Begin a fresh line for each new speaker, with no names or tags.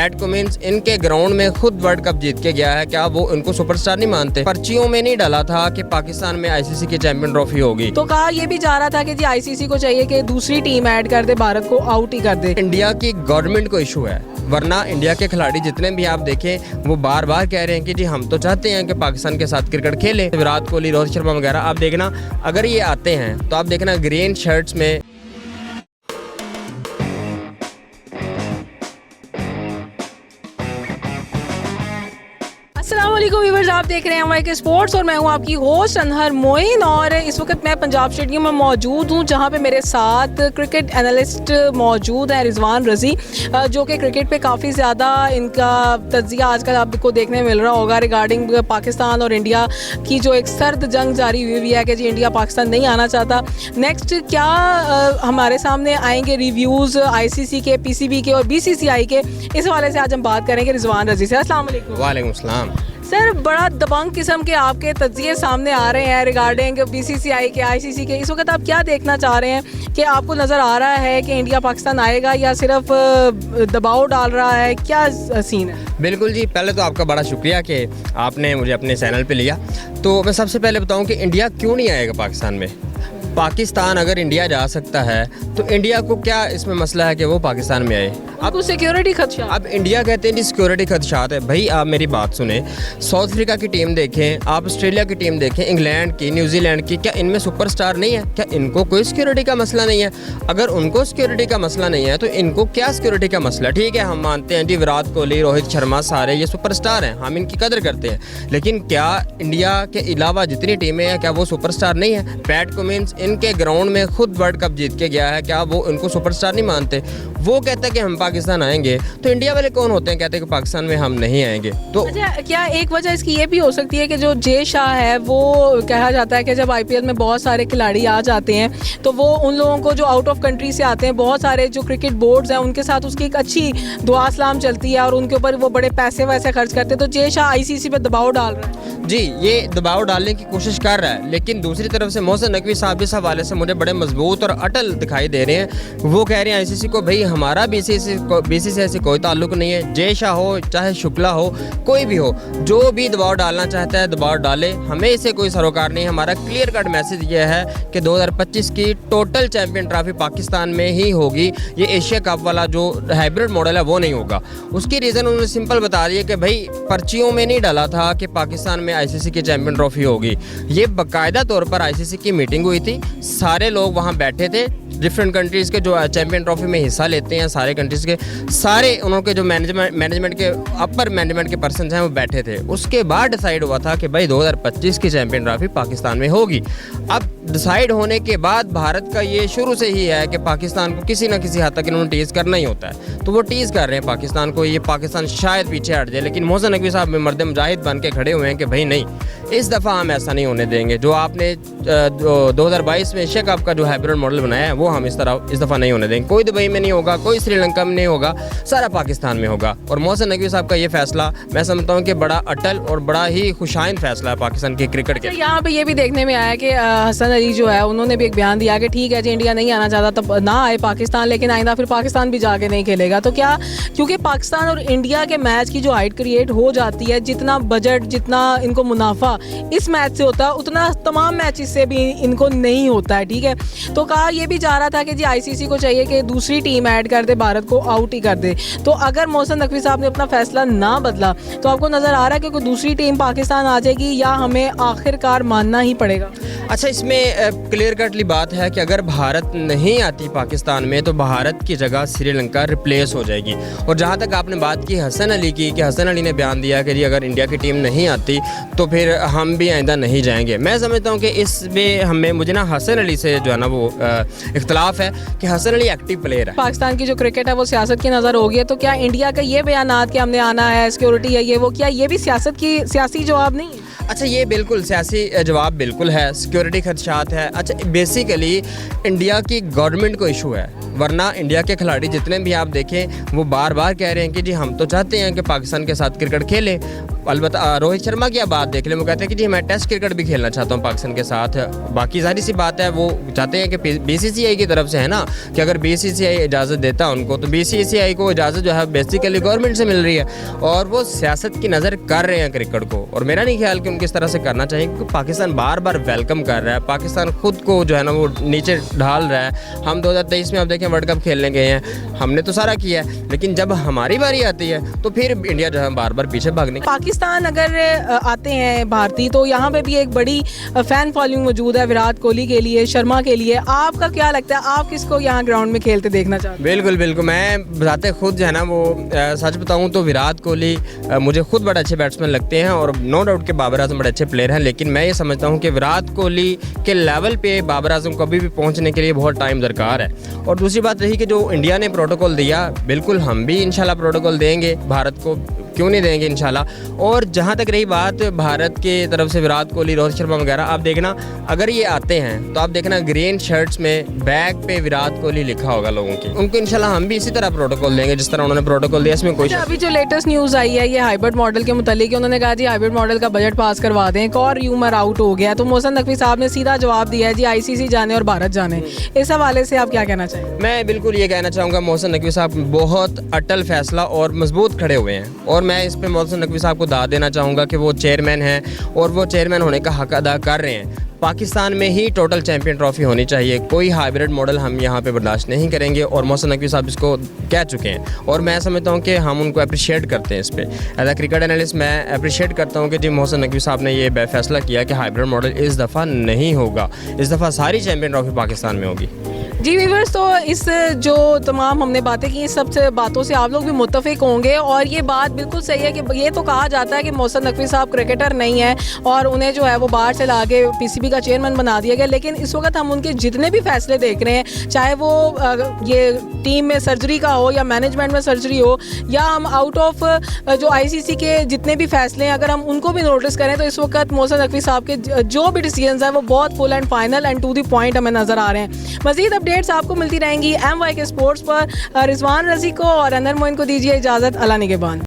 PAT Cummins इनके ground में खुद वर्ल्ड कप जीत के गया है, क्या वो इनको सुपरस्टार नहीं मानते? पर्चियों में नहीं डाला था कि पाकिस्तान में आईसीसी की चैंपियन ट्रॉफी होगी।
तो कहा ये भी जा रहा था कि जी आईसीसी को चाहिए कि दूसरी टीम ऐड कर दे, भारत को आउट ही कर दे।
इंडिया की गवर्नमेंट को इशू है, वरना इंडिया के खिलाड़ी जितने भी आप देखें वो बार बार कह रहे हैं कि जी हम तो चाहते हैं कि पाकिस्तान के साथ क्रिकेट खेलें। विराट कोहली, रोहित शर्मा वगैरह आप देखना, अगर ये आते हैं तो आप देखना ग्रीन शर्ट्स में।
अस्सलामुअलैकुम व्यूअर्स, आप देख रहे हैं हमारे के स्पोर्ट्स और मैं हूं आपकी होस्ट अनहर मोइन। और इस वक्त मैं पंजाब स्टेडियम में मौजूद हूं, जहां पे मेरे साथ क्रिकेट एनालिस्ट मौजूद है रिजवान रज़ी, जो कि क्रिकेट पे काफ़ी ज़्यादा इनका तज्ज़िया आजकल आपको देखने मिल रहा होगा रिगार्डिंग पाकिस्तान और इंडिया की जो एक सर्द जंग जारी हुई है कि जी इंडिया पाकिस्तान नहीं आना चाहता। नेक्स्ट क्या हमारे सामने आएंगे रिव्यूज़ आईसीसी के, पीसीबी के और बीसीसीआई के, इस हवाले से आज हम बात करेंगे रिजवान रज़ी से। अस्सलाम वालेकुम।
वालेकुम अस्सलाम।
सर, बड़ा दबंग किस्म के आपके तज्जिए सामने आ रहे हैं रिगार्डिंग बीसीसीआई के, आईसीसी के। इस वक्त आप क्या देखना चाह रहे हैं कि आपको नज़र आ रहा है कि इंडिया पाकिस्तान आएगा या सिर्फ दबाव डाल रहा है, क्या सीन है?
बिल्कुल जी, पहले तो आपका बड़ा शुक्रिया कि आपने मुझे अपने चैनल पे लिया। तो मैं सबसे पहले बताऊं कि इंडिया क्यों नहीं आएगा पाकिस्तान में। पाकिस्तान अगर इंडिया जा सकता है तो इंडिया को क्या इसमें मसला है कि वो पाकिस्तान में आए?
अब सिक्योरिटी खदशा,
अब इंडिया कहते हैं जी सिक्योरिटी खदशात है। भाई आप मेरी बात सुने, साउथ अफ्रीका की टीम देखें, आप ऑस्ट्रेलिया की टीम देखें, इंग्लैंड की, न्यूजीलैंड की, क्या इनमें सुपरस्टार नहीं है? क्या इनको कोई सिक्योरिटी का मसला नहीं है? अगर उनको सिक्योरिटी का मसला नहीं है तो इनको क्या सिक्योरिटी का मसला? ठीक है, हम मानते हैं जी विराट कोहली, रोहित शर्मा सारे ये सुपरस्टार हैं, हम इनकी कदर करते हैं, लेकिन क्या इंडिया के अलावा जितनी टीमें हैं क्या वो सुपरस्टार नहीं है? पैट कमिंस इनके ग्राउंड में खुद वर्ल्ड कप जीत के गया है, क्या वो इनको सुपरस्टार नहीं मानते? वो कहते हैं कि हम पाकिस्तान आएंगे, तो इंडिया वाले कौन होते हैं कहते हैं कि पाकिस्तान में हम नहीं आएंगे? तो
अच्छा, क्या एक वजह इसकी ये भी हो सकती है कि जो जे शाह है, वो कहा जाता है कि जब आईपीएल में बहुत सारे खिलाड़ी आ जाते हैं तो वो उन लोगों को जो आउट ऑफ कंट्री से आते हैं, बहुत सारे जो क्रिकेट बोर्ड्स हैं उनके साथ उसकी एक अच्छी दुआ सलाम चलती है और उनके ऊपर वो बड़े पैसे वैसे खर्च करते हैं, तो जे शाह आईसीसी पे दबाव डाल रहा है।
जी, ये दबाव डालने की कोशिश कर रहा है, लेकिन दूसरी तरफ से मोहसिन नकवी साहब इस हवाले से मुझे बड़े मजबूत और अटल दिखाई दे रहे हैं। वो कह रहे हैं आईसीसी को, भाई हमारा बीसीसी से ऐसी कोई ताल्लुक नहीं है। जय शाह हो चाहे शुक्ला हो, कोई भी हो, जो भी दबाव डालना चाहता है दबाव डाले, हमें इससे कोई सरोकार नहीं। हमारा क्लियर कट मैसेज ये है कि 2025 की टोटल चैंपियन ट्रॉफी पाकिस्तान में ही होगी। ये एशिया कप वाला जो हाइब्रिड मॉडल है वो नहीं होगा। उसकी रीज़न उन्होंने सिंपल बता दिया कि भाई पर्चियों में नहीं डाला था कि पाकिस्तान में आईसीसी की चैंपियन ट्रॉफी होगी। ये बाकायदा तौर पर आईसीसी की मीटिंग हुई थी, सारे लोग वहाँ बैठे थे, डिफरेंट कंट्रीज़ के जो चैंपियन ट्रॉफी में हिस्सा लेते हैं, सारे कंट्रीज़ के सारे उनके जो मैनेजमेंट के अपर मैनेजमेंट के पर्सन हैं वो बैठे थे। उसके बाद डिसाइड हुआ था कि भाई 2025 की चैंपियन ट्रॉफी पाकिस्तान में होगी। अब डिसाइड होने के बाद भारत का ये शुरू से ही है कि पाकिस्तान को किसी न किसी हद तक इन्होंने टीज़ करना ही होता है, तो वो टीज़ कर रहे हैं पाकिस्तान को। ये पाकिस्तान शायद पीछे हट जाए, लेकिन मोहसिन नकवी साहब में मर्द मुजाहिद बन के खड़े हुए हैं कि भाई नहीं, इस दफ़ा हम ऐसा नहीं होने देंगे। जो आपने 2022 में एशिया कप का जो हाइब्रिड मॉडल बनाया है वो हम इस दफ़ा नहीं होने देंगे। कोई दुबई में नहीं होगा, कोई श्रीलंका में नहीं होगा, सारा पाकिस्तान में होगा। और मोहसिन नकवी साहब का ये फैसला मैं समझता हूँ कि बड़ा अटल और बड़ा ही खुशाइन फैसला है पाकिस्तान के क्रिकेट के।
यहाँ पे ये भी देखने में आया कि हसन अली जो है उन्होंने भी एक बयान दिया कि ठीक है जी इंडिया नहीं आना चाहता तब ना आए पाकिस्तान, लेकिन आइंदा फिर पाकिस्तान भी जाके नहीं खेलेगा। तो क्या क्योंकि पाकिस्तान और इंडिया के मैच की जो हाइट क्रिएट हो जाती है, जितना बजट, जितना इनको मुनाफा इस मैच से होता है उतना तमाम मैचेस से भी इनको नहीं होता है, ठीक है। तो कहा ये भी जा रहा था कि जी आईसीसी को चाहिए कि दूसरी टीम ऐड कर दे, भारत को आउट ही कर दे। तो अगर मोहसिन नकवी साहब ने अपना फैसला ना बदला तो आपको नज़र आ रहा है कि कोई दूसरी टीम पाकिस्तान आ जाएगी या हमें आखिरकार मानना ही पड़ेगा?
अच्छा, इसमें क्लियर कटली बात है कि अगर भारत नहीं आती पाकिस्तान में तो भारत की जगह श्रीलंका रिप्लेस हो जाएगी। और जहाँ तक आपने बात की हसन अली की, कि हसन अली ने बयान दिया कि जी अगर इंडिया की टीम नहीं आती तो फिर हम भी आइंदा नहीं जाएंगे। मैं समझता हूँ कि इसमें मुझे ना हसन अली से जो है ना वो इख्तलाफ है कि हसन अली एक्टिव प्लेयर है।
पाकिस्तान की जो क्रिकेट है वो सियासत की नज़र होगी है, तो क्या इंडिया का ये बयान कि हमने आना है, सिक्योरिटी है, ये वो, क्या ये भी सियासत की सियासी जवाब नहीं है?
अच्छा, ये बिल्कुल सियासी जवाब बिल्कुल है, सिक्योरिटी खदशात है। अच्छा, बेसिकली इंडिया की गवर्नमेंट को इशू है, वरना इंडिया के खिलाड़ी जितने भी आप देखें वो बार बार कह रहे हैं कि जी हम तो चाहते हैं कि पाकिस्तान के साथ क्रिकेट खेलें। अलबत्ता रोहित शर्मा की आप बात देख लें, वो कहते हैं कि जी मैं टेस्ट क्रिकेट भी खेलना चाहता हूँ पाकिस्तान के साथ। बाकी जाहिर सी बात है वो चाहते हैं कि बीसीसीआई की तरफ से है ना, कि अगर बीसीसीआई इजाज़त देता है उनको, तो बीसीसीआई को इजाज़त जो है बेसिकली गवर्नमेंट से मिल रही है और वो सियासत की नज़र कर रहे हैं क्रिकेट को। और मेरा नहीं ख्याल कि उनको इस तरह से करना चाहिए, क्योंकि पाकिस्तान बार बार वेलकम कर रहा है, पाकिस्तान खुद को जो है ना वो नीचे ढाल रहा है। हम 2023 में आप देखें वर्ल्ड कप खेलने गए हैं, हमने तो सारा किया है, लेकिन जब हमारी बारी आती है तो फिर इंडिया जो है बार बार पीछे भागने।
पाकिस्तान अगर आते हैं भारतीय, तो यहाँ पे भी एक बड़ी फैन फॉलोइंग मौजूद है विराट कोहली के लिए, शर्मा के लिए। आपका क्या लगता है, आप किसको यहाँ ग्राउंड में खेलते देखना चाहते हैं?
बिल्कुल बिल्कुल, मैं बताते खुद जो है ना वो सच बताऊँ तो विराट कोहली मुझे खुद बड़े अच्छे बैट्समैन लगते हैं और नो डाउट के बाबर आजम बड़े अच्छे प्लेयर हैं, लेकिन मैं ये समझता हूँ कि विराट कोहली के लेवल पे बाबर आजम को अभी भी पहुँचने के लिए बहुत टाइम दरकार है। और दूसरी बात रही कि जो इंडिया ने प्रोटोकॉल दिया, बिल्कुल हम भी इंशाल्लाह प्रोटोकॉल देंगे भारत को, क्यों नहीं देंगे इंशाल्लाह। और जहाँ तक रही बात भारत के तरफ से विराट कोहली, रोहित शर्मा वगैरह, आप देखना अगर ये आते हैं तो आप देखना ग्रीन शर्ट्स में बैक पे विराट कोहली लिखा होगा लोगों की, उनको इंशाल्लाह हम भी इसी तरह प्रोटोकॉल देंगे जिस तरह उन्होंने प्रोटोकॉल दिया। इसमें कोई
अभी जो लेटेस्ट न्यूज़ आई है ये हाइब्रिड मॉडल के मुतालिक, उन्होंने कहा जी हाइब्रिड मॉडल का बजट पास करवा दें, एक और र्यूमर आउट हो गया। तो मोहसिन नकवी साहब ने सीधा जवाब दिया है जी आईसीसी जाने और भारत जाने। इस हवाले से आप क्या कहना चाहिए?
मैं बिल्कुल ये कहना चाहूँगा मोहसिन नकवी साहब बहुत अटल फैसला और मजबूत खड़े हुए हैं, और मैं इस पर मोहसिन नकवी साहब को दाद देना चाहूँगा कि वो चेयरमैन हैं और वो चेयरमैन होने का हक अदा कर रहे हैं। पाकिस्तान में ही टोटल चैंपियन ट्रॉफी होनी चाहिए, कोई हाइब्रिड मॉडल हम यहाँ पे बर्दाश्त नहीं करेंगे, और मोहसिन नकवी साहब इसको कह चुके हैं और मैं समझता हूँ कि हम उनको अप्रिशिएट करते हैं इस पर। एज अ क्रिकेट एनालिस्ट मैं अप्रिशिएट करता हूँ कि जी मोहसिन नकवी साहब ने ये फैसला किया कि हाइब्रिड मॉडल इस दफ़ा नहीं होगा, इस दफ़ा सारी चैंपियन ट्रॉफी पाकिस्तान में होगी।
जी व्यूअर्स, तो इस जो तमाम हमने बातें की, इस सब से बातों से आप लोग भी मुत्तफिक होंगे, और ये बात बिल्कुल सही है कि ये तो कहा जाता है कि मोहसिन नकवी साहब क्रिकेटर नहीं है और उन्हें जो है वो बाहर से लाके पीसीबी का चेयरमैन बना दिया गया, लेकिन इस वक्त हम उनके जितने भी फैसले देख रहे हैं, चाहे वो ये टीम में सर्जरी का हो या मैनेजमेंट में सर्जरी हो, या हम आउट ऑफ जो आईसीसी के जितने भी फैसले हैं अगर हम उनको भी नोटिस करें, तो इस वक्त मोहसिन नकवी साहब के जो भी डिसीजंस हैं वो बहुत full and final and to the point हमें नजर आ रहे हैं। मजीद अपडेट्स आपको मिलती रहेंगी MYK स्पोर्ट्स पर। रिजवान रजी को और अनर मोइन को दीजिए इजाज़त। अल्लाह निगहबान।